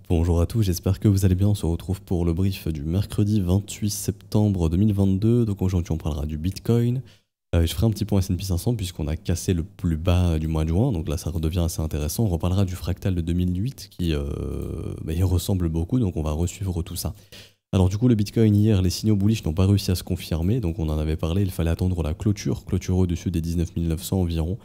Bonjour à tous, j'espère que vous allez bien. On se retrouve pour le brief du mercredi 28 septembre 2022. Donc aujourd'hui on parlera du Bitcoin. Je ferai un petit point S&P 500 puisqu'on a cassé le plus bas du mois de juin. Donc là ça redevient assez intéressant. On reparlera du fractal de 2008 qui il ressemble beaucoup. Donc on va resuivre tout ça. Alors du coup le Bitcoin hier, les signaux bullish n'ont pas réussi à se confirmer. Donc on en avait parlé, il fallait attendre la clôture au-dessus des 19 900 environ.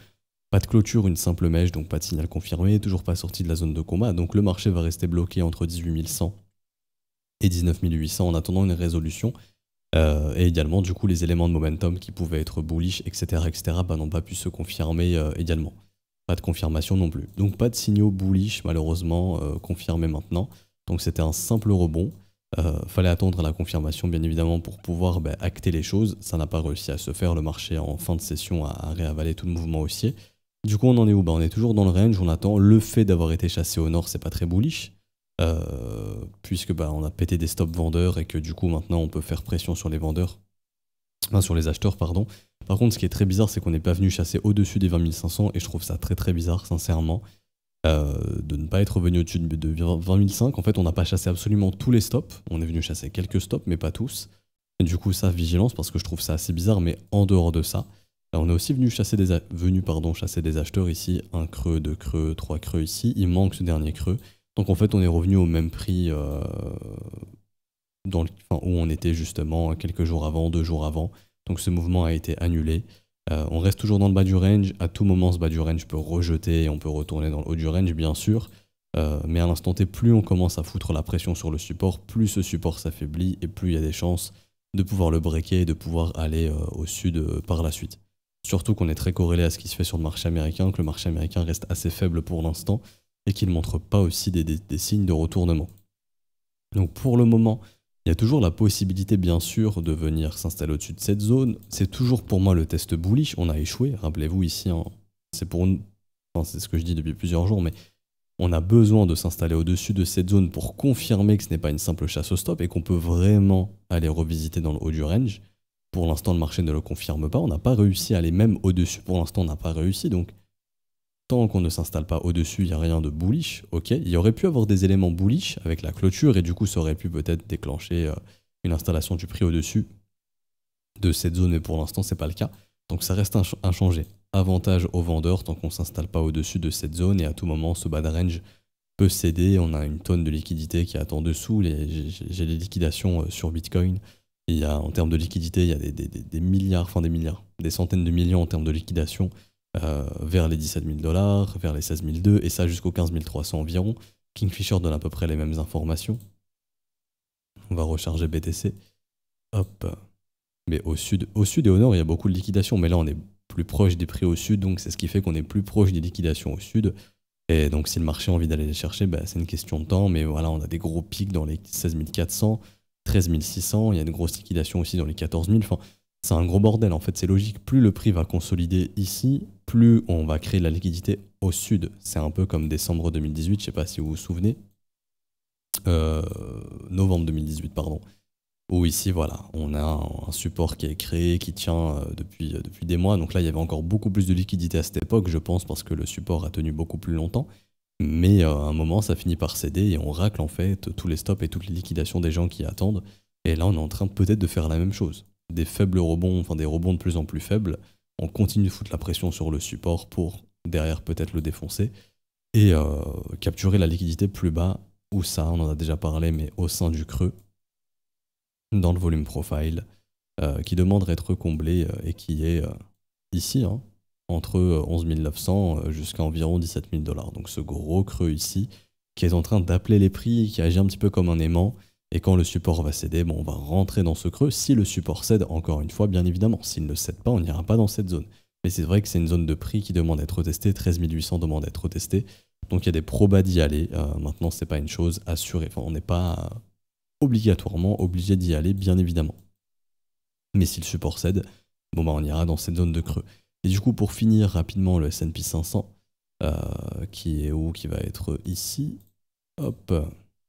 Pas de clôture, une simple mèche, donc pas de signal confirmé, toujours pas sorti de la zone de combat, donc le marché va rester bloqué entre 18 100 et 19 800 en attendant une résolution. Et également, du coup, les éléments de momentum qui pouvaient être bullish, etc., n'ont pas pu se confirmer également. Pas de confirmation non plus. Donc pas de signaux bullish, malheureusement, confirmés maintenant. Donc c'était un simple rebond. Fallait attendre la confirmation, bien évidemment, pour pouvoir acter les choses. Ça n'a pas réussi à se faire. Le marché, en fin de session, a réavalé tout le mouvement haussier. Du coup, on en est où? On est toujours dans le range, on attend. Le fait d'avoir été chassé au nord, c'est pas très bullish, puisque on a pété des stops vendeurs et que du coup, maintenant, on peut faire pression sur les vendeurs, enfin sur les acheteurs, pardon. Par contre, ce qui est très bizarre, c'est qu'on n'est pas venu chasser au-dessus des 20 500, et je trouve ça très très bizarre, sincèrement, de ne pas être venu au-dessus de 20 500. En fait, on n'a pas chassé absolument tous les stops, on est venu chasser quelques stops, mais pas tous. Et du coup, ça, vigilance, parce que je trouve ça assez bizarre, mais en dehors de ça, on est aussi venu chasser des acheteurs ici, un creux, deux creux, trois creux ici, il manque ce dernier creux. Donc en fait on est revenu au même prix où on était justement quelques jours avant, 2 jours avant. Donc ce mouvement a été annulé. On reste toujours dans le bas du range, à tout moment ce bas du range peut rejeter et on peut retourner dans le haut du range bien sûr. Mais à l'instant T, plus on commence à foutre la pression sur le support, plus ce support s'affaiblit et plus il y a des chances de pouvoir le breaker et de pouvoir aller au sud par la suite. Surtout qu'on est très corrélé à ce qui se fait sur le marché américain, que le marché américain reste assez faible pour l'instant et qu'il ne montre pas aussi des signes de retournement. Donc pour le moment, il y a toujours la possibilité bien sûr de venir s'installer au-dessus de cette zone. C'est toujours pour moi le test bullish, on a échoué, rappelez-vous ici, c'est ce que je dis depuis plusieurs jours, mais on a besoin de s'installer au-dessus de cette zone pour confirmer que ce n'est pas une simple chasse au stop et qu'on peut vraiment aller revisiter dans le haut du range. Pour l'instant, le marché ne le confirme pas. On n'a pas réussi à aller même au-dessus. Pour l'instant, on n'a pas réussi. Donc, tant qu'on ne s'installe pas au-dessus, il n'y a rien de bullish. Ok, il y aurait pu avoir des éléments bullish avec la clôture et du coup, ça aurait pu peut-être déclencher une installation du prix au-dessus de cette zone. Mais pour l'instant, ce n'est pas le cas. Donc, ça reste inchangé. Avantage aux vendeurs tant qu'on ne s'installe pas au-dessus de cette zone et à tout moment, ce bas de range peut céder. On a une tonne de liquidité qui attend dessous. J'ai les liquidations sur Bitcoin. Il y a, en termes de liquidité, il y a des milliards, des centaines de millions en termes de liquidation vers les 17 000 $, vers les 16 200 et ça jusqu'aux 15 300 environ. Kingfisher donne à peu près les mêmes informations. On va recharger BTC. Hop. Mais au sud et au nord, il y a beaucoup de liquidations. Mais là, on est plus proche des prix au sud, donc c'est ce qui fait qu'on est plus proche des liquidations au sud. Et donc, si le marché a envie d'aller les chercher, c'est une question de temps. Mais voilà, on a des gros pics dans les 16 400. 13 600, il y a une grosse liquidation aussi dans les 14 000, enfin, c'est un gros bordel en fait, c'est logique, plus le prix va consolider ici, plus on va créer de la liquidité au sud. C'est un peu comme décembre 2018, je sais pas si vous vous souvenez, novembre 2018 pardon, où ici voilà, on a un support qui est créé, qui tient depuis des mois, donc là il y avait encore beaucoup plus de liquidité à cette époque, je pense, parce que le support a tenu beaucoup plus longtemps. Mais à un moment, ça finit par céder et on racle en fait tous les stops et toutes les liquidations des gens qui attendent. Et là, on est en train peut-être de faire la même chose. Des faibles rebonds, enfin des rebonds de plus en plus faibles. On continue de foutre la pression sur le support pour derrière peut-être le défoncer et capturer la liquidité plus bas. Où ça, on en a déjà parlé, mais au sein du creux, dans le volume profile, qui demande à être comblé et qui est ici, hein, entre 11 900 jusqu'à environ 17 000 $. Donc ce gros creux ici, qui est en train d'appeler les prix, qui agit un petit peu comme un aimant, et quand le support va céder, on va rentrer dans ce creux. Si le support cède, encore une fois, bien évidemment, s'il ne cède pas, on n'ira pas dans cette zone. Mais c'est vrai que c'est une zone de prix qui demande à être testée, 13 800 demande à être testée, donc il y a des probas d'y aller. Maintenant, c'est pas une chose assurée, enfin, on n'est pas obligatoirement obligé d'y aller, bien évidemment. Mais si le support cède, on ira dans cette zone de creux. Et du coup, pour finir rapidement, le S&P 500, qui est où? Qui va être ici. Hop.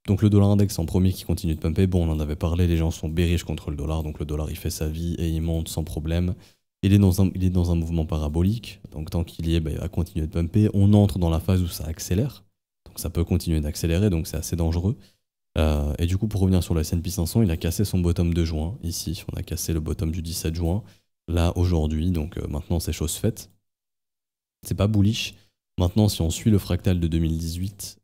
Donc le dollar index en premier qui continue de pumper. Bon, on en avait parlé, les gens sont bearish contre le dollar, donc le dollar il fait sa vie et il monte sans problème. Il est dans un mouvement parabolique, donc tant qu'il y est, il va continuer de pumper. On entre dans la phase où ça accélère. Donc ça peut continuer d'accélérer, donc c'est assez dangereux. Et du coup, pour revenir sur le S&P 500, il a cassé son bottom de juin. Ici, on a cassé le bottom du 17 juin. Là, aujourd'hui, donc maintenant, c'est chose faite. C'est pas bullish. Maintenant, si on suit le fractal de 2018,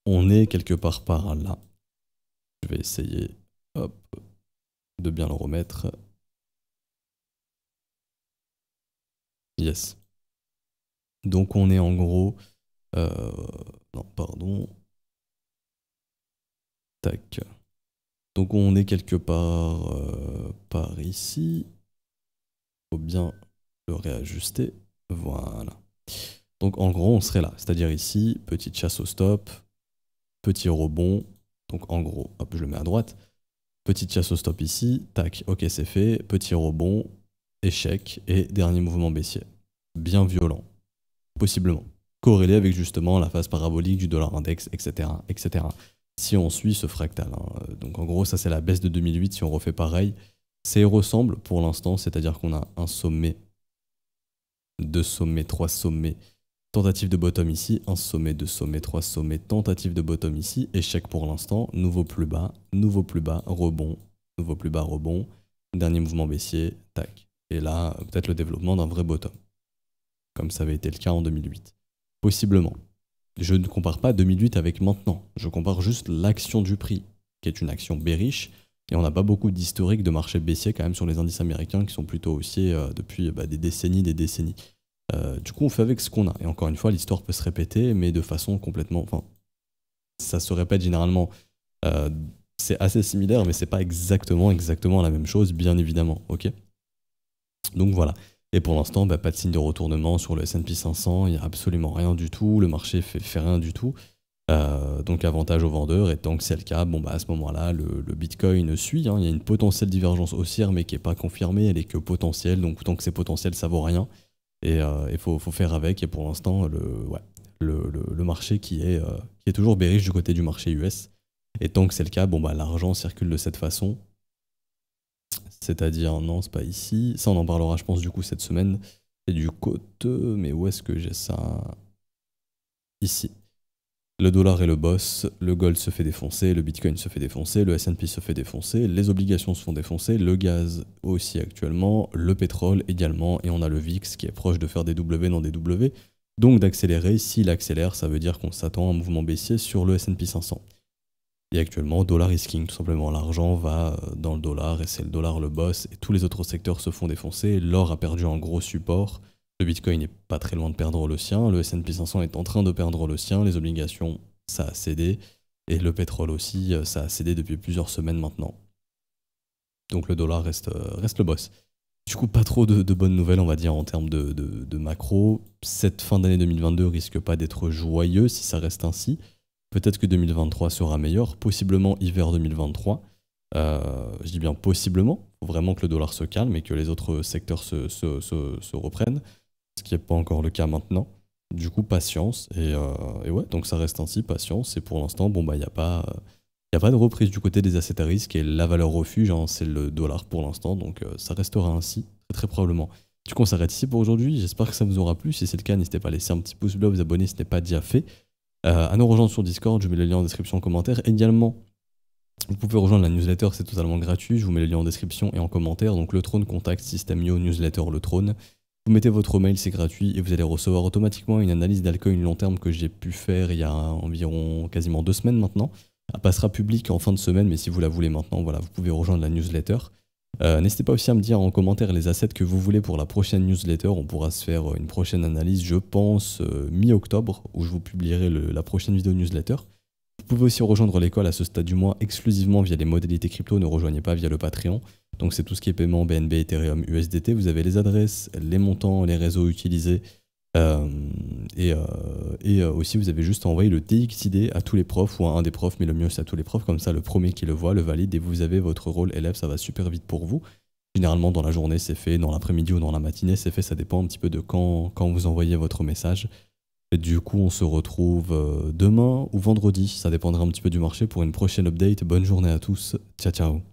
on est quelque part par là. Je vais essayer hop, de bien le remettre. Yes. Donc on est en gros... non, pardon. Tac. Donc on est quelque part par ici. Faut bien le réajuster. Voilà. Donc en gros, on serait là. C'est-à-dire ici, petite chasse au stop, petit rebond. Donc en gros, hop, je le mets à droite. Petite chasse au stop ici. Tac, ok, c'est fait. Petit rebond, échec et dernier mouvement baissier. Bien violent. Possiblement. Corrélé avec justement la phase parabolique du dollar index, etc. etc. Si on suit ce fractal. Hein. Donc en gros, ça c'est la baisse de 2008. Si on refait pareil, ça ressemble pour l'instant, c'est-à-dire qu'on a un sommet, deux sommets, trois sommets, tentative de bottom ici, un sommet, deux sommets, trois sommets, tentative de bottom ici, échec pour l'instant, nouveau plus bas, rebond, nouveau plus bas, rebond, dernier mouvement baissier, tac. Et là, peut-être le développement d'un vrai bottom, comme ça avait été le cas en 2008. Possiblement. Je ne compare pas 2008 avec maintenant, je compare juste l'action du prix, qui est une action bearish, et on n'a pas beaucoup d'historique de marché baissier quand même sur les indices américains qui sont plutôt haussiers depuis des décennies. Du coup, on fait avec ce qu'on a. Et encore une fois, l'histoire peut se répéter, mais de façon complètement... Enfin, ça se répète généralement. C'est assez similaire, mais c'est pas exactement la même chose, bien évidemment. Ok. Donc voilà. Et pour l'instant, pas de signe de retournement sur le S&P 500, il n'y a absolument rien du tout, le marché fait rien du tout. Donc avantage aux vendeurs, et tant que c'est le cas, à ce moment-là, le Bitcoin suit. Hein, il y a une potentielle divergence haussière, mais qui n'est pas confirmée, elle est que potentielle, donc tant que c'est potentiel, ça vaut rien. Et il faut faire avec, et pour l'instant, le marché qui est toujours bearish du côté du marché US. Et tant que c'est le cas, l'argent circule de cette façon. C'est-à-dire, non, c'est pas ici. Ça, on en parlera, je pense, du coup, cette semaine. Et du côté, mais où est-ce que j'ai ça? Ici. Le dollar est le boss, le gold se fait défoncer, le bitcoin se fait défoncer, le S&P se fait défoncer, les obligations se font défoncer, le gaz aussi actuellement, le pétrole également, et on a le VIX qui est proche de faire des W dans des W. Donc d'accélérer, s'il accélère, ça veut dire qu'on s'attend à un mouvement baissier sur le S&P 500. Et actuellement, dollar is king, tout simplement. L'argent va dans le dollar et c'est le dollar le boss. Et tous les autres secteurs se font défoncer. L'or a perdu un gros support. Le Bitcoin n'est pas très loin de perdre le sien. Le S&P 500 est en train de perdre le sien. Les obligations, ça a cédé. Et le pétrole aussi, ça a cédé depuis plusieurs semaines maintenant. Donc le dollar reste le boss. Du coup, pas trop de bonnes nouvelles, on va dire, en termes de macro. Cette fin d'année 2022 risque pas d'être joyeuse si ça reste ainsi. Peut-être que 2023 sera meilleur, possiblement hiver 2023. Je dis bien possiblement, il faut vraiment que le dollar se calme et que les autres secteurs se reprennent, ce qui n'est pas encore le cas maintenant. Du coup, patience. Et ouais, donc ça reste ainsi, patience. Et pour l'instant, il n'y a pas de reprise du côté des assets à risque et la valeur refuge, hein, c'est le dollar pour l'instant. Donc ça restera ainsi, très probablement. Du coup, on s'arrête ici pour aujourd'hui. J'espère que ça vous aura plu. Si c'est le cas, n'hésitez pas à laisser un petit pouce bleu, vous abonner si ce n'est pas déjà fait. À nous rejoindre sur Discord, je mets le lien en description en commentaire. Également, vous pouvez rejoindre la newsletter, c'est totalement gratuit. Je vous mets le lien en description et en commentaire. Donc le Trône Contact, System.io, newsletter Le Trône. Vous mettez votre mail, c'est gratuit et vous allez recevoir automatiquement une analyse d'alcool long terme que j'ai pu faire il y a environ quasiment 2 semaines maintenant. Elle passera publique en fin de semaine, mais si vous la voulez maintenant, voilà, vous pouvez rejoindre la newsletter. N'hésitez pas aussi à me dire en commentaire les assets que vous voulez pour la prochaine newsletter. On pourra se faire une prochaine analyse, je pense, mi-octobre, où je vous publierai la prochaine vidéo newsletter. Vous pouvez aussi rejoindre l'école à ce stade du mois exclusivement via les modalités crypto, ne rejoignez pas via le Patreon. Donc c'est tout ce qui est paiement BNB, Ethereum, USDT. Vous avez les adresses, les montants, les réseaux utilisés. Aussi vous avez juste envoyé le TXID à tous les profs ou à un des profs, mais le mieux c'est à tous les profs, comme ça le premier qui le voit le valide et vous avez votre rôle élève, ça va super vite pour vous. Généralement dans la journée c'est fait, dans l'après-midi ou dans la matinée c'est fait, ça dépend un petit peu de quand vous envoyez votre message. Et du coup on se retrouve demain ou vendredi, ça dépendra un petit peu du marché pour une prochaine update. Bonne journée à tous, ciao ciao.